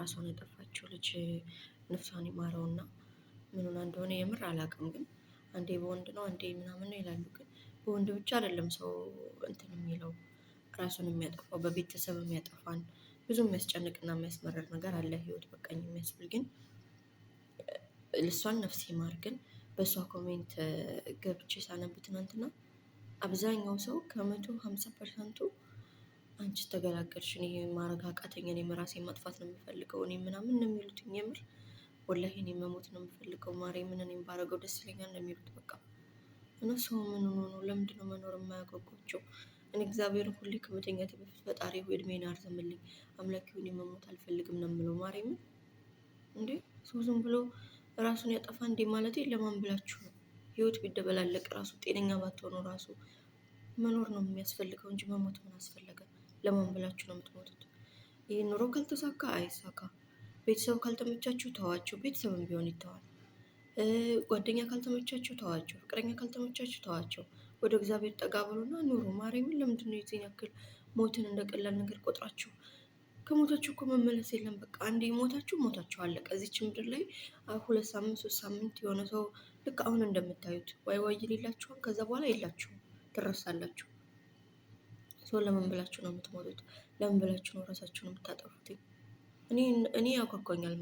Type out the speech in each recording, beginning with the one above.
ራሷን ያጠፋችው ልጅ ነፍሷን ይማረውና ምን ሆና እንደሆነ የምር አላውቅም። ግን አንዴ በወንድ ነው አንዴ ምናምን ነው ይላሉ። ግን በወንድ ብቻ አይደለም ሰው እንትን የሚለው ራሱን የሚያጠፋው በቤተሰብ የሚያጠፋን ብዙ የሚያስጨንቅና የሚያስመርር ነገር አለ። ህይወት በቃኝ የሚያስብል ግን ልሷን ነፍስ ይማር። ግን በእሷ ኮሜንት ገብቼ ሳነብ ትናንትና አብዛኛው ሰው ከ150%ቱ አንቺ ተገላገልሽ፣ እኔ ማረግ አቃተኝ፣ እኔ ራሴን ማጥፋት ነው የምፈልገው፣ እኔ ምናምን ነው የሚሉት። የምር ወላሂ እኔ መሞት ነው የምፈልገው፣ ማርያምን እኔም ባረገው ደስ ይለኛል ነው የሚሉት። በቃ እነሱ ምን ሆኖ ነው? ለምንድን ነው መኖር የማያጓጓቸው? እኔ እግዚአብሔር ሁሌ ከመተኛቴ በፊት ፈጣሪ ሆይ እድሜን አርዝምልኝ፣ አምላኬ ሆይ እኔ መሞት አልፈልግም ነው የምለው። ማርያምን እንዴ ሰው ዝም ብሎ ራሱን ያጠፋ እንዴ? ማለት ለማን ብላችሁ ነው? ህይወት ቢደበላለቅ ራሱ ጤነኛ ባትሆኑ ራሱ መኖር ነው የሚያስፈልገው እንጂ መሞት ምን አስፈለገ? ለማን ብላችሁ ነው የምትሞቱት? ይህ ኑሮ ካልተሳካ አይሳካ፣ ቤተሰብ ካልተመቻችሁ ተዋቸው፣ ቤተሰብም ቢሆን ይተዋል። ጓደኛ ካልተመቻችሁ ተዋቸው፣ ፍቅረኛ ካልተመቻችሁ ተዋቸው። ወደ እግዚአብሔር ጠጋ ብሎና ኑሩ። ማርያምን ለምንድን ነው የዚህን ያክል ሞትን እንደ ቀላል ነገር ቆጥራችሁ? ከሞታችሁ እኮ መመለስ የለም። በቃ አንዴ ሞታችሁ ሞታችሁ አለቀ። እዚች ምድር ላይ 2 ሳምንት 3 ሳምንት የሆነ ሰው ልክ አሁን እንደምታዩት ዋይ ዋይ ይላችኋል። ከዛ በኋላ የላችሁም፣ ትረሳላችሁ። ሰው ለምን ብላችሁ ነው የምትሞቱት? ለምን ብላችሁ ነው ራሳችሁን የምታጠፉት? እኔ ያጓጓኛል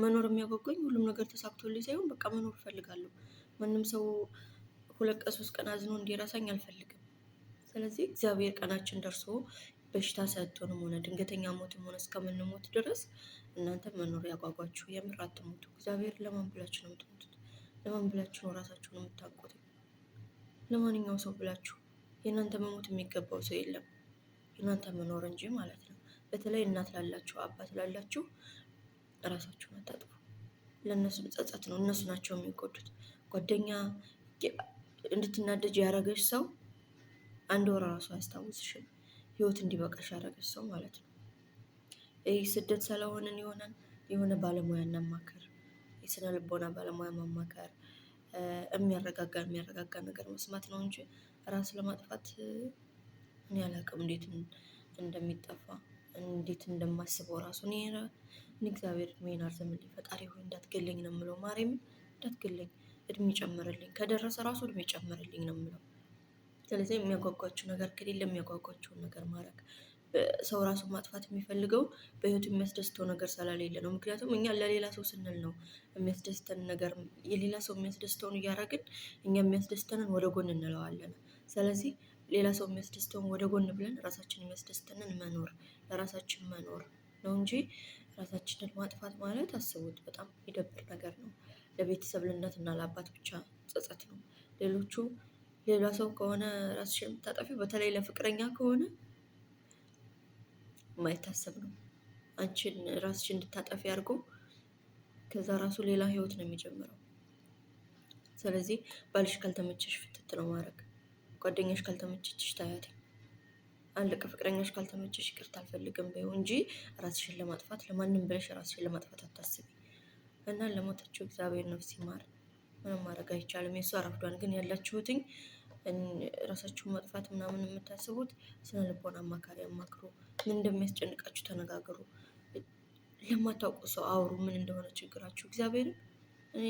መኖር የሚያጓጓኝ ሁሉም ነገር ተሳክቶልኝ ሳይሆን በቃ መኖር እፈልጋለሁ። ማንም ሰው 2 ቀን 3 ቀን አዝኖ እንዲረሳኝ አልፈልግም። ስለዚህ እግዚአብሔር ቀናችን ደርሶ በሽታ ሰጥቶንም ሆነ ድንገተኛ ሞትም ሆነ እስከምንሞት ድረስ እናንተ መኖር ያጓጓችሁ፣ የምር አትሞቱ። እግዚአብሔር ለማን ብላችሁ ነው የምትሞቱት? ለማን ብላችሁ ነው ራሳችሁን የምታውቁት? ለማንኛው ሰው ብላችሁ? የእናንተ መሞት የሚገባው ሰው የለም፣ የእናንተ መኖር እንጂ ማለት ነው። በተለይ እናት ላላችሁ አባት ላላችሁ ራሳችሁን አታጥፉ። ለእነሱ ጸጸት ነው፣ እነሱ ናቸው የሚጎዱት። ጓደኛ እንድትናደጅ ያደረገች ሰው 1 ወር ራሱ አያስታውስሽም። ህይወት እንዲበቃሽ ያደረገች ሰው ማለት ነው። ይህ ስደት ስለሆነን የሆነ ባለሙያ እናማከር፣ የስነ ልቦና ባለሙያ ማማከር፣ የሚያረጋጋ ነገር መስማት ነው እንጂ ራስ ለማጥፋት እኔ አላውቅም እንዴት እንደሚጠፋ እንዴት እንደማስበው ራሱ እኔ እግዚአብሔር እድሜን አርዝምልኝ፣ ፈጣሪ ሆይ እንዳትገለኝ ነው የምለው። ማርያምን እንዳትገለኝ፣ እድሜ ጨምርልኝ፣ ከደረሰ ራሱ እድሜ ጨምርልኝ ነው የምለው። ስለዚህ የሚያጓጓችሁ ነገር ከሌለ የሚያጓጓችሁን ነገር ማድረግ። ሰው ራሱን ማጥፋት የሚፈልገው በህይወቱ የሚያስደስተው ነገር ስለሌለ ነው። ምክንያቱም እኛ ለሌላ ሰው ስንል ነው የሚያስደስተን ነገር፣ የሌላ ሰው የሚያስደስተውን እያደረግን እኛ የሚያስደስተንን ወደ ጎን እንለዋለን። ስለዚህ ሌላ ሰው የሚያስደስተውን ወደ ጎን ብለን ራሳችን የሚያስደስተንን መኖር፣ ለራሳችን መኖር ነው እንጂ ራሳችንን ማጥፋት ማለት አስቡት፣ በጣም የሚደብር ነገር ነው። ለቤተሰብ ለእናትና ለአባት ብቻ ጸጸት ነው። ሌላ ሰው ከሆነ ራስሽን የምታጠፊው፣ በተለይ ለፍቅረኛ ከሆነ የማይታሰብ ነው። አንቺን ራስሽን እንድታጠፊ አድርጎ ከዛ ራሱ ሌላ ህይወት ነው የሚጀምረው። ስለዚህ ባልሽ ካልተመቸሽ ፍትት ነው ማድረግ፣ ጓደኛሽ ካልተመቸችሽ ታያት አለቀ። ፍቅረኛሽ ካልተመቸሽ ይቅርታ አልፈልግም በይው እንጂ ራስሽን ለማጥፋት ለማንም ብለሽ ራስሽን ለማጥፋት አታስቢ። እና ለሞተችው እግዚአብሔር ነፍስ ይማር። ምንም ማድረግ አይቻልም። የእሷ አረፍዷን ግን ያላችሁትኝ ራሳችሁን ማጥፋት ምናምን የምታስቡት ስነ ልቦና አማካሪ አማክሩ። ምን እንደሚያስጨንቃችሁ ተነጋገሩ። ለማታውቁ ሰው አውሩ ምን እንደሆነ ችግራችሁ። እግዚአብሔርን እኔ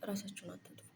ራሳችሁን አታጥፉ።